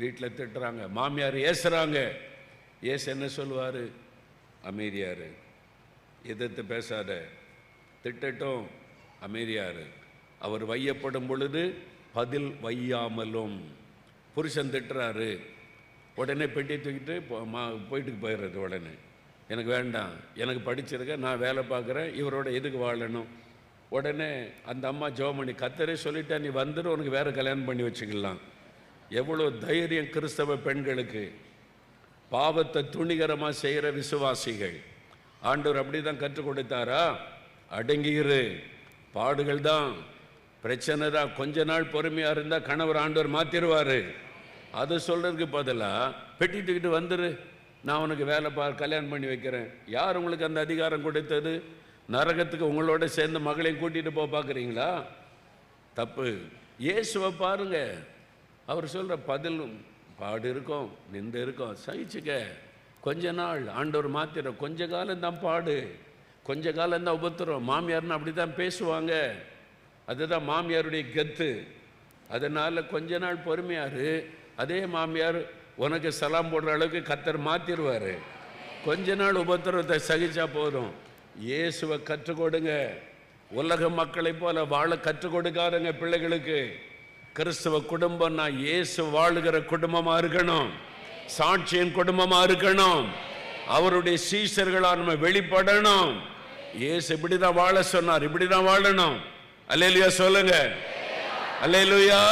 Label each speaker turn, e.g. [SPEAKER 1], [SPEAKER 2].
[SPEAKER 1] வீட்டில் திட்டுறாங்க, மாமியார் ஏசுறாங்க. ஏசு என்ன சொல்லுவார்? அமைதியாரு, எதிர்த்து பேசாத, திட்டட்டும், அமைதியாரு. அவர் வையப்படும் பொழுது பதில் வையாமலும். புருஷன் திட்டுறாரு, உடனே பெட்டி தூக்கிட்டு போயிட்டு போயிடுறது. உடனே எனக்கு வேண்டாம், எனக்கு படிச்சிருக்க, நான் வேலை பார்க்குறேன், இவரோட எதுக்கு வாழணும்? உடனே அந்த அம்மா ஜோமணி, கத்தரே சொல்லிட்டா நீ வந்துடு, உனக்கு வேறு கல்யாணம் பண்ணி வச்சுக்கலாம். எவ்வளோ தைரியம் கிறிஸ்தவ பெண்களுக்கு! பாவத்தை துணிகரமாக செய்கிற விசுவாசிகள். ஆண்டவர் அப்படி தான் கற்றுக் கொடுத்தாரா? அடங்கியிரு, பாடுகள் தான், பிரச்சனை தான், கொஞ்ச நாள் பொறுமையாக இருந்தால் கணவர் ஆண்டவர் மாற்றிடுவார். அது சொல்கிறதுக்கு பதிலாக பெட்டி தூக்கிட்டு வந்துரு, நான் உனக்கு வேலை கல்யாணம் பண்ணி வைக்கிறேன். யார் உங்களுக்கு அந்த அதிகாரம் கொடுத்தது? நரகத்துக்கு உங்களோட சேர்ந்து மகளையும் கூட்டிகிட்டு பார்க்குறீங்களா? தப்பு. இயேசுவை பாருங்க, அவர் சொல்கிற பதிலும் பாடு இருக்கும், நின்று இருக்கும், சகிச்சுக்க, கொஞ்ச நாள் ஆண்டவர் மாத்திர, கொஞ்ச காலம் தான் பாடு, கொஞ்ச காலம் தான் உபத்திரம். மாமியார்னு அப்படி தான் பேசுவாங்க, அதுதான் மாமியாருடைய கெத்து. அதனால் கொஞ்ச நாள் பொறுமையாரு. அதே மாமியார் உனக்கு சலாம் போடுற அளவுக்கு கர்த்தர் மாற்றிடுவார். கொஞ்ச நாள் உபத்திரத்தை சகிச்சா போதும். இயேசுவை கற்றுக் கொடுங்க. உலக மக்களை போல வாழ கற்றுக் கொடுக்காதங்க பிள்ளைகளுக்கு. கிறிஸ்தவ குடும்பம்னா இயேசு வாழுகிற குடும்பமாக இருக்கணும், சாட்சியின் குடும்பமாக இருக்கணும். அவருடைய சீஷர்களாக நம்ம வெளிப்படணும். இயேசு இப்படி தான் வாழ சொன்னார், இப்படி தான் வாழணும். அல்லேலூயா சொல்லுங்க, அல்லேலூயா.